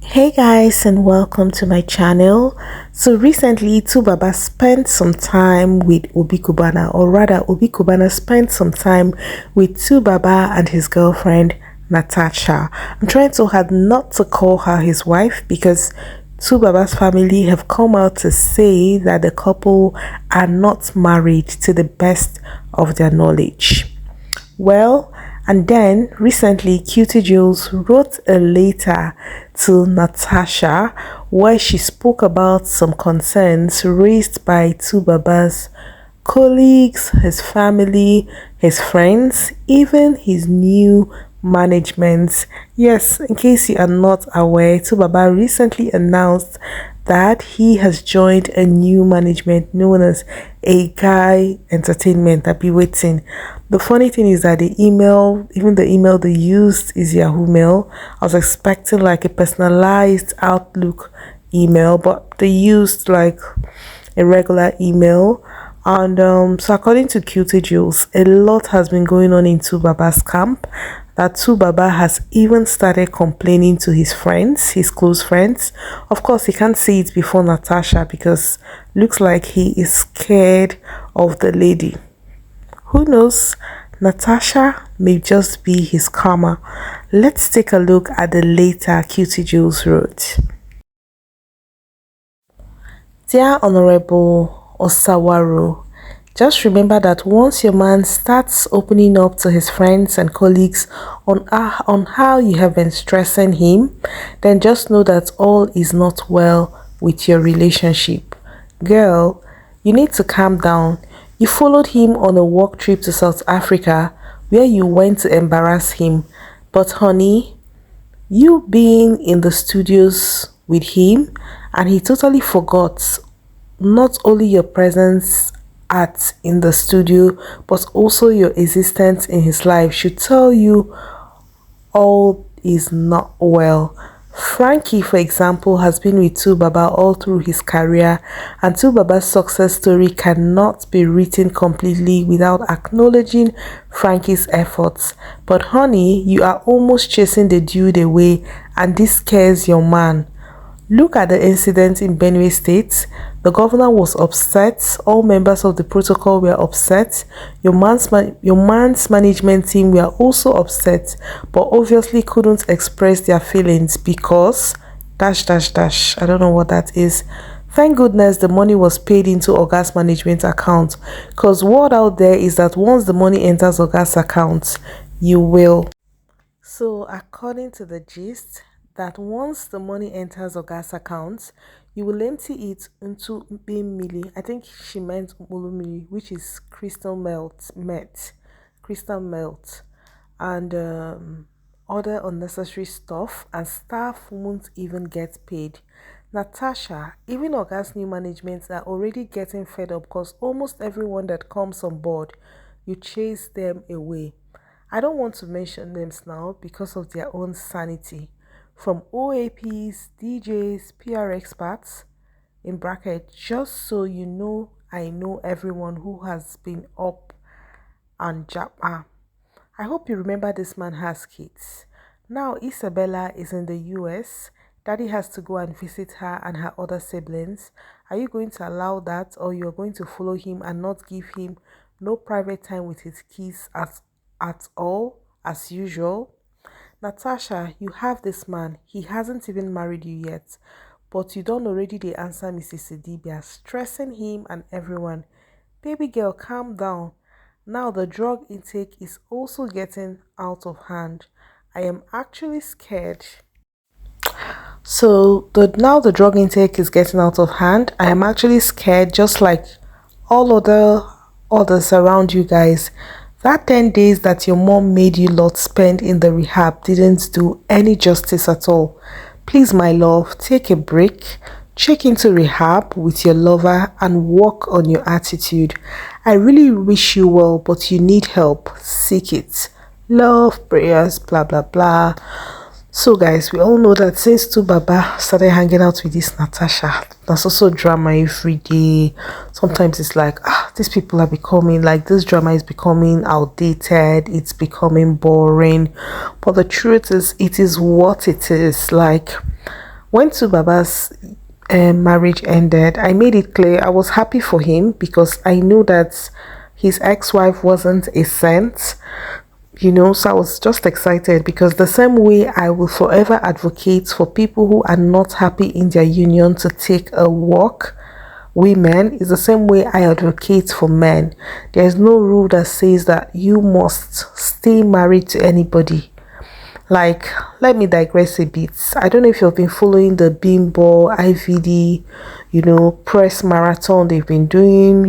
Hey guys, and welcome to my channel. So recently Tubaba spent some time with CUBANA, or rather CUBANA spent some time with Tubaba and his girlfriend Natasha. I'm trying so hard not to call her his wife because Tubaba's family have come out to say that the couple are not married to the best of their knowledge. Well, and then recently, Cutie Jules wrote a letter to Natasha where she spoke about some concerns raised by Tubaba's colleagues, his family, his friends, even his new management. Yes, in case you are not aware, Tubaba recently announced that he has joined a new management known as A Guy Entertainment. I'll be waiting. The funny thing is that the email, even the email they used is Yahoo Mail. I was expecting like a personalized Outlook email, but they used like a regular email. And so according to Cutie Jules, a lot has been going on in Tubaba's camp. That Tubaba has even started complaining to his friends, his close friends. Of course, he can't see it before Natasha because looks like he is scared of the lady. Who knows? Natasha may just be his karma. Let's take a look at the letter Cutie Jules wrote. Dear Honorable Osawaru, just remember that once your man starts opening up to his friends and colleagues on how you have been stressing him, then just know that all is not well with your relationship. Girl, you need to calm down. You followed him on a work trip to South Africa where you went to embarrass him. But honey, you being in the studios with him and he totally forgot not only your presence at in the studio but also your existence in his life should tell you all is not well. Frankie, for example, has been with Tubaba all through his career, and Tubaba's success story cannot be written completely without acknowledging Frankie's efforts. But honey, you are almost chasing the dude away, and this scares your man. Look at the incident in Benue State. The governor was upset. All members of the protocol were upset. Your man's management team were also upset, but obviously couldn't express their feelings because dash dash dash. I don't know what that is. Thank goodness the money was paid into Oga's management account. Cause word out there is that once the money enters Oga's account, you will. So according to the gist, that once the money enters Oga's account, you will empty it into Milli. I think she meant Mulumili, which is crystal melt, and other unnecessary stuff, and staff won't even get paid. Natasha, even Oga's new management are already getting fed up because almost everyone that comes on board, you chase them away. I don't want to mention names now because of their own sanity. From OAPs, DJs, PR experts, in bracket, just so you know, I know everyone who has been up and Japa. I hope you remember this man has kids. Now Isabella is in the US. Daddy has to go and visit her and her other siblings. Are you going to allow that, or you're going to follow him and not give him no private time with his kids at all as usual? Natasha, you have this man. He hasn't even married you yet. But you don't already the answer Mrs. Sidibia, stressing him and everyone. Baby girl, calm down. Now the drug intake is also getting out of hand. I am actually scared. So now the drug intake is getting out of hand. I am actually scared, just like all others around you guys. That 10 days that your mom made you lot spend in the rehab didn't do any justice at all. Please, my love, take a break, check into rehab with your lover and work on your attitude. I really wish you well, but you need help. Seek it. Love, prayers, blah, blah, blah. So guys, we all know that since Tubaba started hanging out with this Natasha, there's also drama every day. Sometimes it's like, these people are becoming, like, this drama is becoming outdated, it's becoming boring. But the truth is, it is what it is. Like, When Tubaba's marriage ended, I made it clear I was happy for him because I knew that his ex-wife wasn't a saint, so I was just excited because the same way I will forever advocate for people who are not happy in their union to take a walk, women, is the same way I advocate for men. There is no rule that says that you must stay married to anybody. Like, let me digress a bit. I don't know if you've been following the Bimbo, IVD, press marathon they've been doing.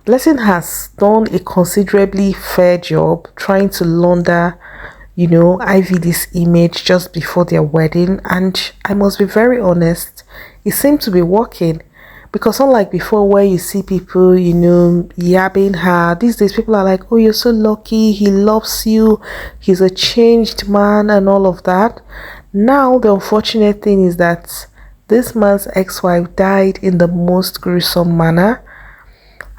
Blessing has done a considerably fair job trying to launder, IVD's image just before their wedding. And I must be very honest, it seemed to be working. Because unlike before where you see people, yabbing her, these days people are like, oh, you're so lucky, he loves you, he's a changed man and all of that. Now, the unfortunate thing is that this man's ex-wife died in the most gruesome manner.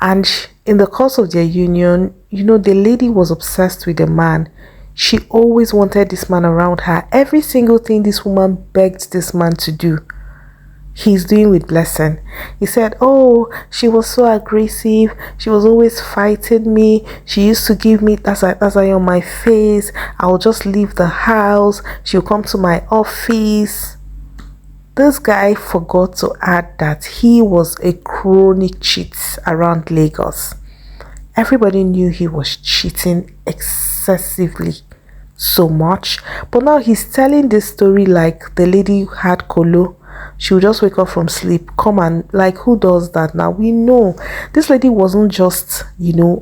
And in the course of their union, the lady was obsessed with the man. She always wanted this man around her. Every single thing this woman begged this man to do, he's doing with Blessing. He said, oh, she was so aggressive, she was always fighting me, she used to give me that's on my face, I'll just leave the house, she'll come to my office. This guy forgot to add that he was a chronic cheat around Lagos. Everybody knew he was cheating excessively, so much. But now he's telling this story like the lady had colo. She would just wake up from sleep, come and, like, who does that now? We know this lady wasn't just,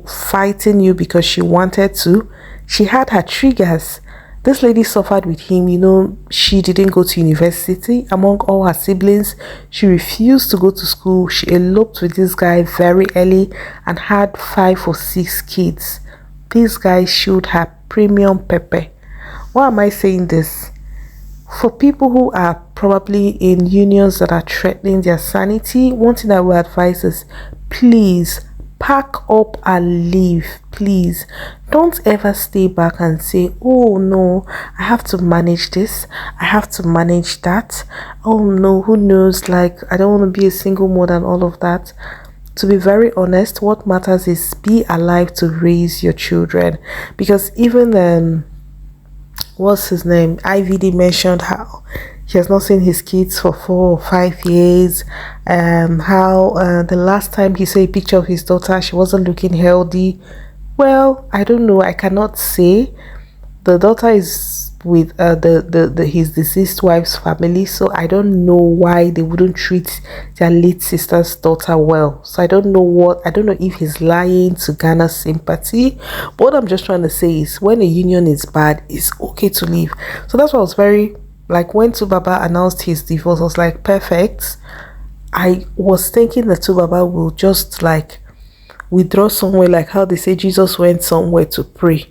fighting you because she wanted to. She had her triggers. This lady suffered with him. She didn't go to university. Among all her siblings, she refused to go to school. She eloped with this guy very early and had 5 or 6 kids. This guy showed her premium pepper. Why am I saying this? For people who are probably in unions that are threatening their sanity, one thing I will advise is, please pack up and leave. Please don't ever stay back and say, oh no, I have to manage this, I have to manage that, oh no, who knows, like, I don't want to be a single mother and all of that. To be very honest, what matters is be alive to raise your children. Because even what's his name, IVD mentioned how he has not seen his kids for 4 or 5 years. How the last time he saw a picture of his daughter, she wasn't looking healthy. Well, I don't know, I cannot say. The daughter is with his deceased wife's family, so I don't know why they wouldn't treat their late sister's daughter well. So I don't know if he's lying to garner sympathy. But what I'm just trying to say is, when a union is bad, it's okay to leave. So that's why I was very, like, when Tubaba announced his divorce, I was like, perfect. I was thinking that Tubaba will just, like, withdraw somewhere, like how they say Jesus went somewhere to pray.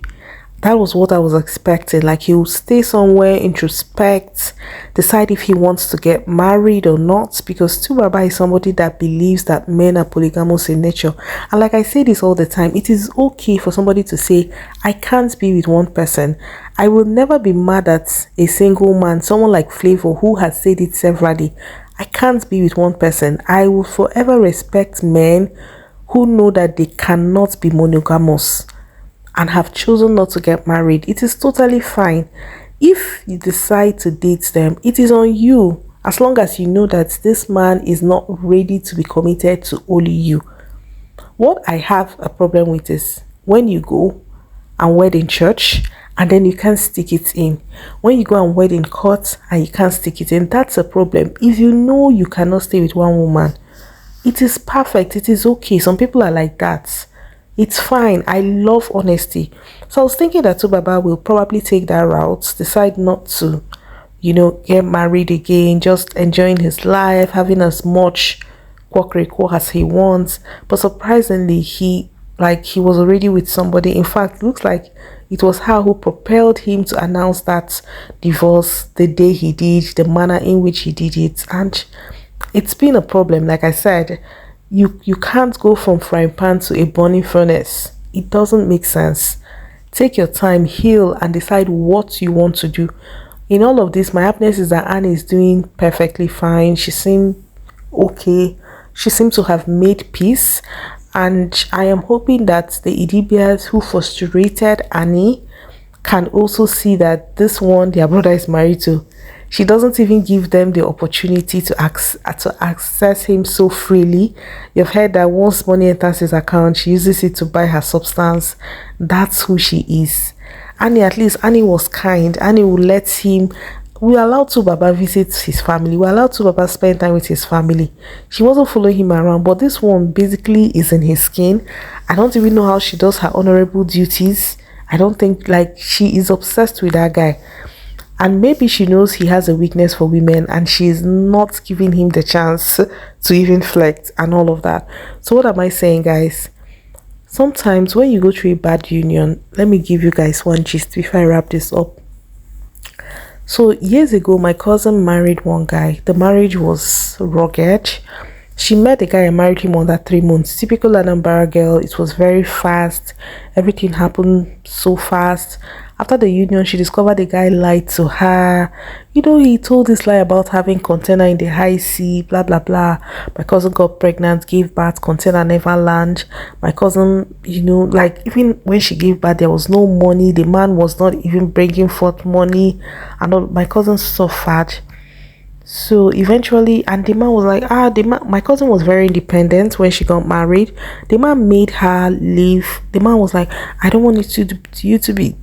That was what I was expecting. Like, he will stay somewhere, introspect, decide if he wants to get married or not. Because Tubaba is somebody that believes that men are polygamous in nature. And like I say this all the time, it is okay for somebody to say, I can't be with one person. I will never be mad at a single man, someone like Flavor, who has said it severally. I can't be with one person. I will forever respect men who know that they cannot be monogamous and have chosen not to get married. It is totally fine. If you decide to date them, it is on you, as long as you know that this man is not ready to be committed to only you. What I have a problem with is when you go and wed in church and then you can't stick it in. When you go and wed in court and you can't stick it in, that's a problem. If you know you cannot stay with one woman, it is perfect, it is okay. Some people are like that. It's fine. I love honesty. So I was thinking that Tubaba will probably take that route, decide not to, get married again, just enjoying his life, having as much quack as he wants. But surprisingly, he was already with somebody. In fact, it looks like it was her who propelled him to announce that divorce the day he did, the manner in which he did it. And it's been a problem. Like I said, you can't go from frying pan to a burning furnace. It doesn't make sense. Take your time, heal, and decide what you want to do. In all of this, my happiness is that Annie is doing perfectly fine. She seemed okay. She seems to have made peace. And I am hoping that the Idibias who frustrated Annie can also see that this one their brother is married to, she doesn't even give them the opportunity to access him so freely. You've heard that once money enters his account, she uses it to buy her substance. That's who she is. Annie, at least Annie was kind. Annie will let him. We allowed Tubaba visit his family. We allowed Tubaba spend time with his family. She wasn't following him around, but this one basically is in his skin. I don't even know how she does her honorable duties. I don't think, like, she is obsessed with that guy. And maybe she knows he has a weakness for women and she is not giving him the chance to even flex and all of that. So what am I saying, guys? Sometimes when you go through a bad union, let me give you guys one gist before I wrap this up. So years ago, my cousin married one guy. The marriage was rugged. She met the guy and married him under 3 months. Typical Anambra girl. It was very fast. Everything happened so fast. After the union, she discovered the guy lied to her. You know, he told this lie about having container in the high sea, blah, blah, blah. My cousin got pregnant, gave birth, container never land. My cousin, you know, like, even when she gave birth, there was no money. The man was not even bringing forth money. And all, my cousin suffered. So eventually, and the man was like, my cousin was very independent when she got married. The man made her leave. The man was like, I don't want you to be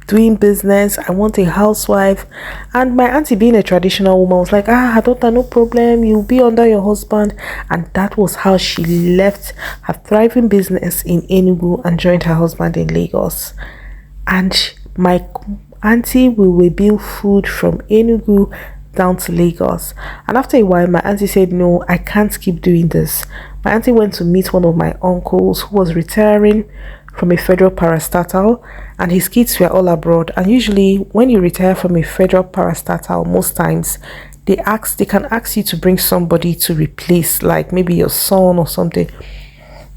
doing business. I want a housewife. And my auntie, being a traditional woman, was like, her daughter, no problem, you'll be under your husband. And that was how she left her thriving business in Enugu and joined her husband in Lagos. And my auntie will rebuild food from Enugu down to Lagos. And after a while, my auntie said, no, I can't keep doing this. My auntie went to meet one of my uncles who was retiring from a federal parastatal, and his kids were all abroad. And usually when you retire from a federal parastatal, most times they can ask you to bring somebody to replace, like maybe your son or something.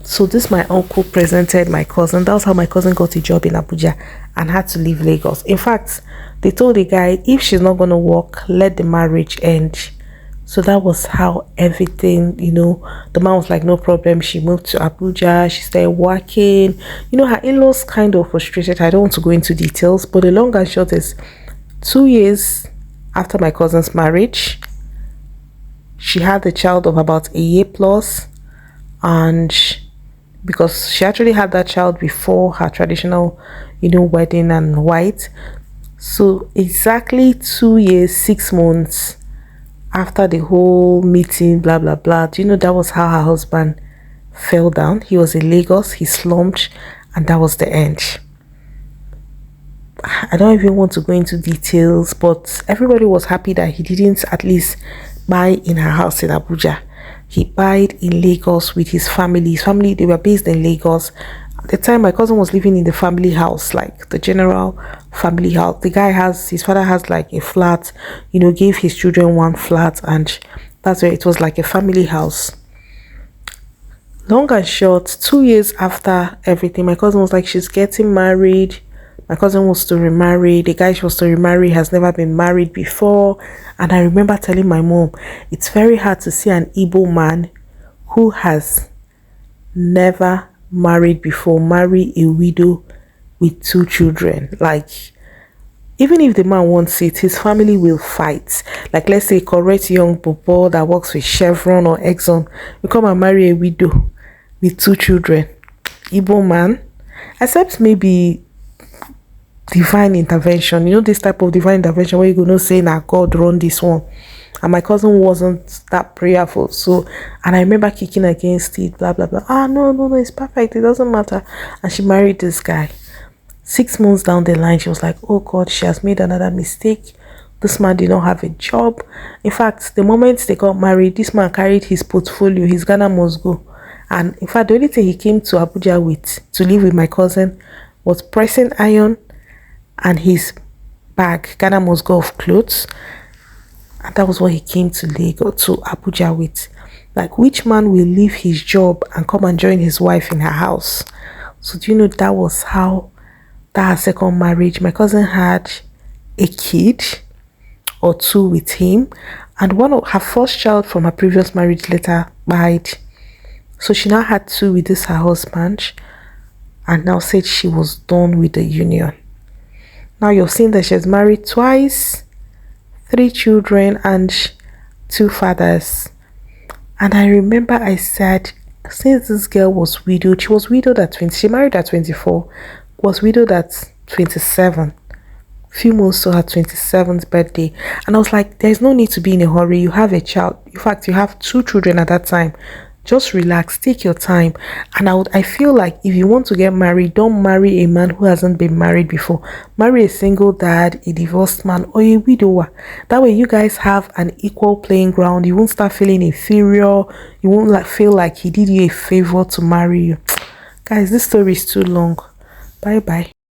So this my uncle presented my cousin. That was how my cousin got a job in Abuja and had to leave Lagos. In fact, they told the guy, if she's not going to work, let the marriage end. So that was how everything, you know, the man was like, no problem. She moved to Abuja. She started working. You know, her in-laws kind of frustrated. I don't want to go into details, but the long and short is 2 years after my cousin's marriage, she had a child of about a year plus. And because she actually had that child before her traditional, you know, wedding and white. So exactly 2 years, 6 months after the whole meeting, blah, blah, blah. Do you know that was how her husband fell down? He was in Lagos, he slumped, and that was the end. I don't even want to go into details, but everybody was happy that he didn't at least buy in her house in Abuja. He bought in Lagos with his family. His family, they were based in Lagos. At the time, my cousin was living in the family house, like the general family house. The guy his father has like a flat, you know, gave his children one flat, and that's where it was like a family house. Long and short, 2 years after everything, my cousin was like, she's getting married. My cousin wants to remarry. The guy she wants to remarry has never been married before. And I remember telling my mom, it's very hard to see an Igbo man who has never married before marry a widow with 2 children. Like, even if the man wants it, his family will fight. Like, let's say correct young bobo that works with Chevron or Exxon, you come and marry a widow with 2 children. Igbo man, except maybe divine intervention, you know, this type of divine intervention where you go no say, nah, God run this one. And my cousin wasn't that prayerful, so, and I remember kicking against it, blah blah blah. No, it's perfect, it doesn't matter. And she married this guy. 6 months down the line, she was like, oh God, she has made another mistake. This man did not have a job. In fact, the moment they got married, this man carried his portfolio, his Ghana must go. And in fact, the only thing he came to Abuja with to live with my cousin was pressing iron and his bag, Ghana must go, of clothes. And that was what he came to Lagos, to Abuja with. Like, which man will leave his job and come and join his wife in her house? So do you know that was how that second marriage, my cousin had a kid or two with him, and one of her first child from her previous marriage later died. So she now had two with this her husband, and now said she was done with the union. Now you're seeing that she's married twice, three children, and two fathers. And I remember I said, since this girl was widowed, she was widowed at 20, she married at 24, was widowed at 27, few months to her 27th birthday. And I was like, there's no need to be in a hurry. You have a child. In fact, you have two children at that time. Just relax, take your time. And I feel like if you want to get married, don't marry a man who hasn't been married before. Marry a single dad, a divorced man, or a widower. That way you guys have an equal playing ground. You won't start feeling inferior. You won't feel like he did you a favor to marry you. Guys, this story is too long. Bye bye.